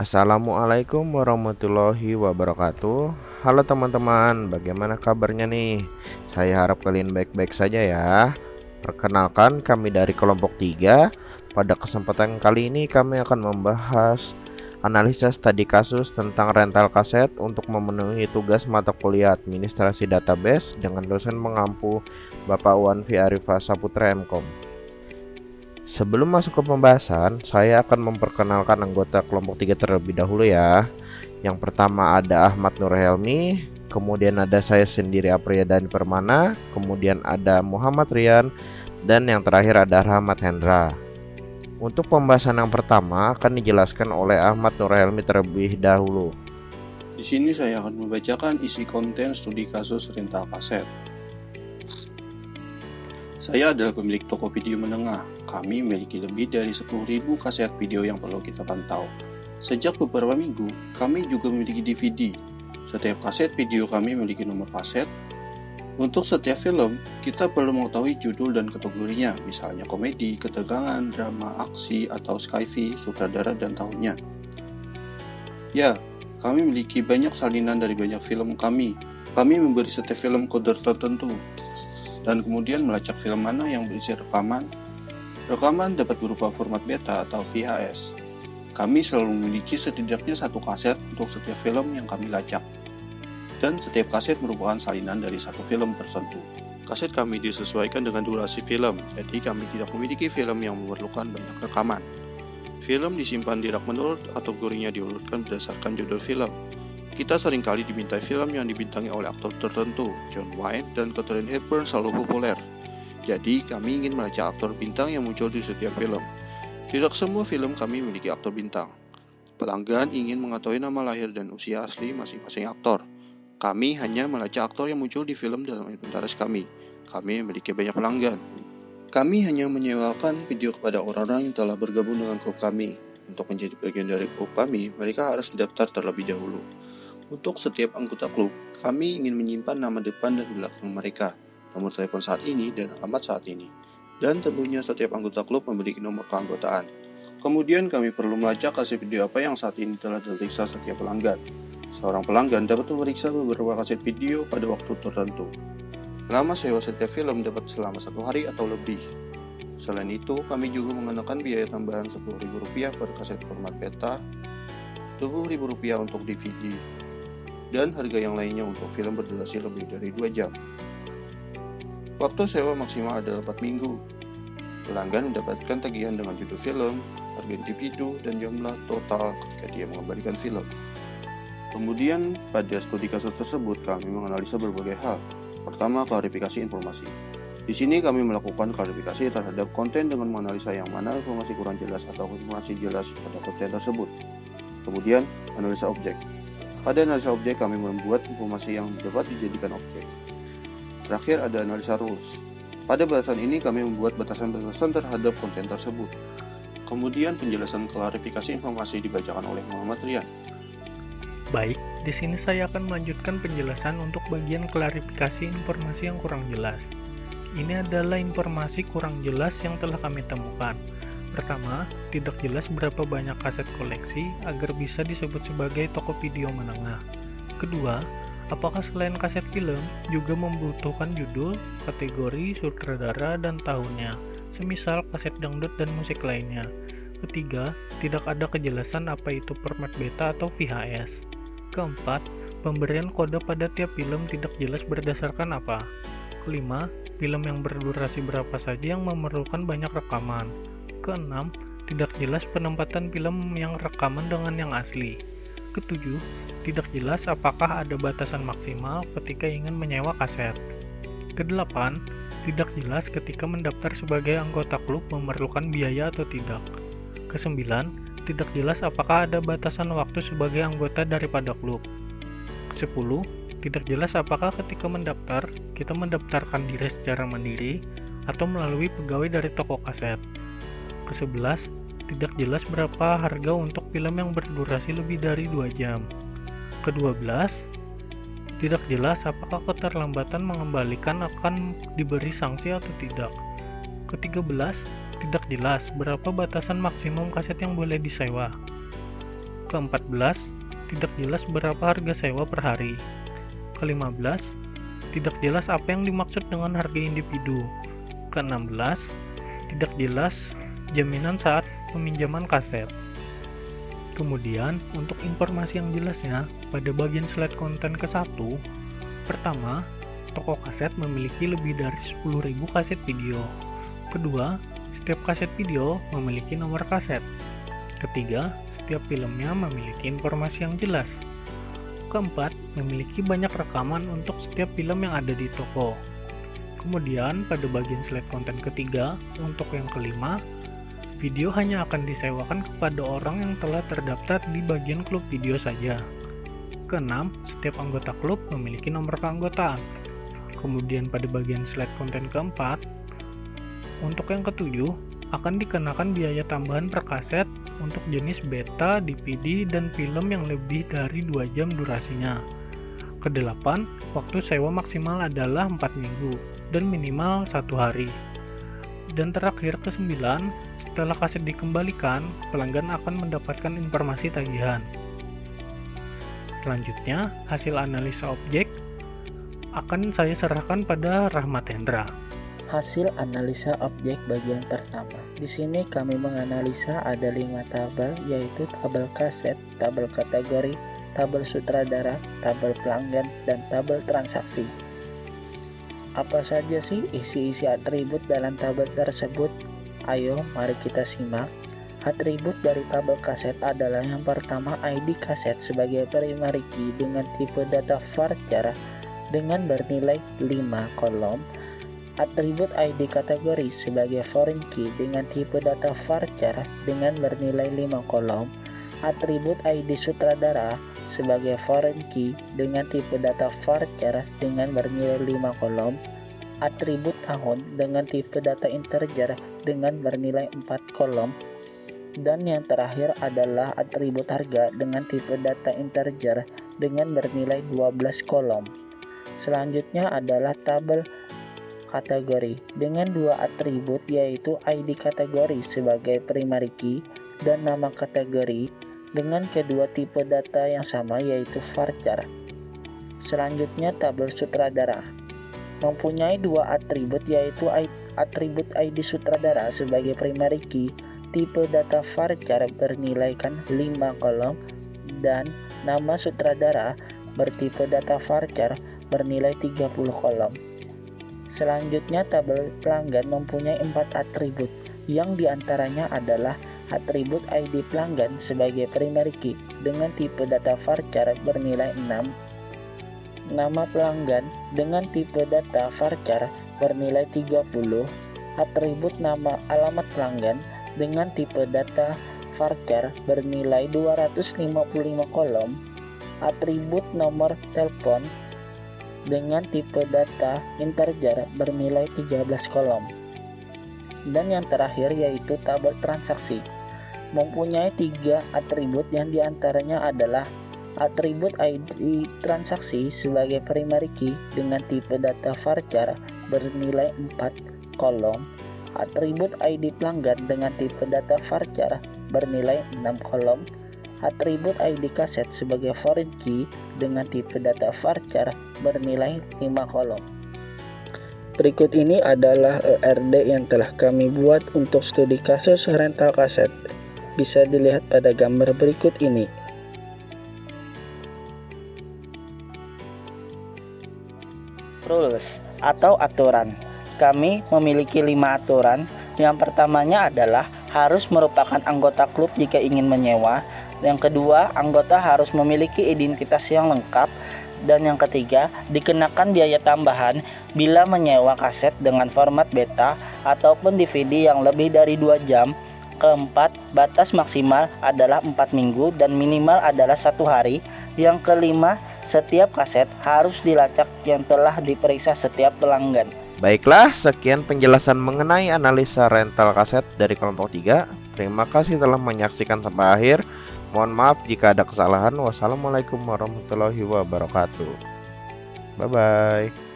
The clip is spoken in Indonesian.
Assalamualaikum warahmatullahi wabarakatuh. Halo teman-teman, bagaimana kabarnya nih? Saya harap kalian baik-baik saja ya. Perkenalkan, kami dari kelompok 3. Pada kesempatan kali ini kami akan membahas analisa studi kasus tentang rental kaset untuk memenuhi tugas mata kuliah administrasi database dengan dosen mengampu Bapak Wanfi Arifa Saputra MKom. Sebelum masuk ke pembahasan, saya akan memperkenalkan anggota kelompok 3 terlebih dahulu ya. Yang pertama ada Ahmad Nur Helmi, kemudian ada saya sendiri Apriyadani Permana, kemudian ada Muhammad Rian, dan yang terakhir ada Rahmat Hendra. Untuk pembahasan yang pertama akan dijelaskan oleh Ahmad Nur Helmi terlebih dahulu. Di sini saya akan membacakan isi konten studi kasus rental kaset. Saya adalah pemilik toko video menengah. Kami memiliki lebih dari 10.000 kaset video yang perlu kita pantau. Sejak beberapa minggu, kami juga memiliki DVD. Setiap kaset video kami memiliki nomor kaset. Untuk setiap film, kita perlu mengetahui judul dan kategorinya, misalnya komedi, ketegangan, drama, aksi, atau sci-fi, sutradara, dan tahunnya. Ya, kami memiliki banyak salinan dari banyak film kami. Kami memberi setiap film kode tertentu, dan kemudian melacak film mana yang berisi rekaman. Rekaman dapat berupa format beta atau VHS. Kami selalu memiliki setidaknya satu kaset untuk setiap film yang kami lacak. Dan setiap kaset merupakan salinan dari satu film tertentu. Kaset kami disesuaikan dengan durasi film, jadi kami tidak memiliki film yang memerlukan banyak rekaman. Film disimpan di rak menurut kategorinya diurutkan berdasarkan judul film. Kita seringkali dimintai film yang dibintangi oleh aktor tertentu. John Wayne dan Katharine Hepburn selalu populer. Jadi, kami ingin melacak aktor bintang yang muncul di setiap film. Tidak semua film kami memiliki aktor bintang. Pelanggan ingin mengetahui nama lahir dan usia asli masing-masing aktor. Kami hanya melacak aktor yang muncul di film dalam inventaris kami. Kami memiliki banyak pelanggan. Kami hanya menyewakan video kepada orang-orang yang telah bergabung dengan klub kami. Untuk menjadi bagian dari klub kami, mereka harus mendaftar terlebih dahulu. Untuk setiap anggota klub, kami ingin menyimpan nama depan dan belakang mereka, nomor telepon saat ini dan alamat saat ini. Dan tentunya setiap anggota klub memiliki nomor keanggotaan. Kemudian kami perlu melacak kaset video apa yang saat ini telah diperiksa setiap pelanggan. Seorang pelanggan dapat memeriksa beberapa kaset video pada waktu tertentu. Lama sewa setiap film dapat selama 1 hari atau lebih. Selain itu, kami juga mengenakan biaya tambahan Rp10.000 per kaset format beta, Rp20.000 untuk DVD, dan harga yang lainnya untuk film berdurasi lebih dari 2 jam. Waktu sewa maksimal adalah 4 minggu. Pelanggan mendapatkan tagihan dengan judul film, harga individu, dan jumlah total ketika dia mengembalikan film. Kemudian, pada studi kasus tersebut, kami menganalisa berbagai hal. Pertama, klarifikasi informasi. Di sini kami melakukan klarifikasi terhadap konten dengan menganalisa yang mana informasi kurang jelas atau informasi jelas pada konten tersebut. Kemudian, analisa objek. Pada analisa objek, kami membuat informasi yang dapat dijadikan objek. Terakhir ada analisa rules. Pada batasan ini, kami membuat batasan-batasan terhadap konten tersebut. Kemudian penjelasan klarifikasi informasi dibacakan oleh Muhammad Rian. Baik, di sini saya akan melanjutkan penjelasan untuk bagian klarifikasi informasi yang kurang jelas. Ini adalah informasi kurang jelas yang telah kami temukan. Pertama, tidak jelas berapa banyak kaset koleksi agar bisa disebut sebagai toko video menengah. Kedua, apakah selain kaset film juga membutuhkan judul, kategori, sutradara, dan tahunnya, semisal kaset dangdut dan musik lainnya. Ketiga, tidak ada kejelasan apa itu format beta atau VHS. Keempat, pemberian kode pada tiap film tidak jelas berdasarkan apa. Kelima, film yang berdurasi berapa saja yang memerlukan banyak rekaman. Keenam, tidak jelas penempatan film yang rekaman dengan yang asli. Ketujuh, tidak jelas apakah ada batasan maksimal ketika ingin menyewa kaset. Kedelapan, tidak jelas ketika mendaftar sebagai anggota klub memerlukan biaya atau tidak. Kesembilan, tidak jelas apakah ada batasan waktu sebagai anggota daripada klub. Kesepuluh, tidak jelas apakah ketika mendaftar, kita mendaftarkan diri secara mandiri atau melalui pegawai dari toko kaset. Ke-11, tidak jelas berapa harga untuk film yang berdurasi lebih dari 2 jam. Ke-12, tidak jelas apakah keterlambatan mengembalikan akan diberi sanksi atau tidak. Ke-13, tidak jelas berapa batasan maksimum kaset yang boleh disewa. Ke-14, tidak jelas berapa harga sewa per hari. Ke-15, tidak jelas apa yang dimaksud dengan harga individu. Ke-16, tidak jelas jaminan saat peminjaman kaset. Kemudian, untuk informasi yang jelasnya, pada bagian slide konten ke-1, pertama, toko kaset memiliki lebih dari 10.000 kaset video. Kedua, setiap kaset video memiliki nomor kaset. Ketiga, setiap filmnya memiliki informasi yang jelas. Keempat, memiliki banyak rekaman untuk setiap film yang ada di toko. Kemudian, pada bagian slide konten ketiga, untuk yang kelima, video hanya akan disewakan kepada orang yang telah terdaftar di bagian klub video saja. Keenam, setiap anggota klub memiliki nomor keanggotaan. Kemudian pada bagian slide konten keempat, untuk yang ketujuh, akan dikenakan biaya tambahan per kaset untuk jenis beta, DVD, dan film yang lebih dari 2 jam durasinya. Kedelapan, waktu sewa maksimal adalah 4 minggu dan minimal 1 hari. Dan terakhir ke-9, setelah kaset dikembalikan, pelanggan akan mendapatkan informasi tagihan. Selanjutnya, hasil analisa objek akan saya serahkan pada Rahmat Hendra. Hasil analisa objek bagian pertama. Di sini kami menganalisa ada 5 tabel, yaitu tabel kaset, tabel kategori, tabel sutradara, tabel pelanggan, dan tabel transaksi. Apa saja sih isi-isi atribut dalam tabel tersebut? Ayo, mari kita simak. Atribut dari tabel kaset adalah yang pertama ID kaset sebagai primary key dengan tipe data varchar dengan bernilai 5 kolom. Atribut ID kategori sebagai foreign key dengan tipe data varchar dengan bernilai 5 kolom. Atribut ID sutradara sebagai foreign key dengan tipe data varchar dengan bernilai 5 kolom. Atribut tahun dengan tipe data integer dengan bernilai 4 kolom. Dan yang terakhir adalah atribut harga dengan tipe data integer dengan bernilai 12 kolom. Selanjutnya adalah tabel kategori dengan 2 atribut, yaitu ID kategori sebagai primary key dan nama kategori dengan kedua tipe data yang sama, yaitu varchar. Selanjutnya tabel sutradara mempunyai 2 atribut, yaitu atribut ID sutradara sebagai primary key tipe data varchar bernilaikan 5 kolom dan nama sutradara bertipe data varchar bernilai 30 kolom. Selanjutnya tabel pelanggan mempunyai 4 atribut, yang diantaranya adalah atribut ID pelanggan sebagai primary key dengan tipe data varchar bernilai 6, nama pelanggan dengan tipe data varchar bernilai 30, atribut nama alamat pelanggan dengan tipe data varchar bernilai 255 kolom, atribut nomor telepon dengan tipe data integer bernilai 13 kolom. Dan yang terakhir yaitu tabel transaksi mempunyai 3 atribut, yang diantaranya adalah atribut ID transaksi sebagai primary key dengan tipe data varchar bernilai 4 kolom, atribut ID pelanggan dengan tipe data varchar bernilai 6 kolom, atribut ID kaset sebagai foreign key dengan tipe data varchar bernilai 5 kolom. Berikut ini adalah ERD yang telah kami buat untuk studi kasus rental kaset. Bisa dilihat pada gambar berikut ini. Rules atau aturan. Kami memiliki 5 aturan. Yang pertamanya adalah harus merupakan anggota klub jika ingin menyewa. Yang kedua, anggota harus memiliki identitas yang lengkap. Dan yang ketiga, dikenakan biaya tambahan bila menyewa kaset dengan format beta ataupun DVD yang lebih dari 2 jam. Keempat, batas maksimal adalah 4 minggu dan minimal adalah 1 hari. Yang kelima, setiap kaset harus dilacak yang telah diperiksa setiap pelanggan. Baiklah, sekian penjelasan mengenai analisa rental kaset dari kelompok 3. Terima kasih telah menyaksikan sampai akhir. Mohon maaf jika ada kesalahan. Wassalamualaikum warahmatullahi wabarakatuh. Bye-bye.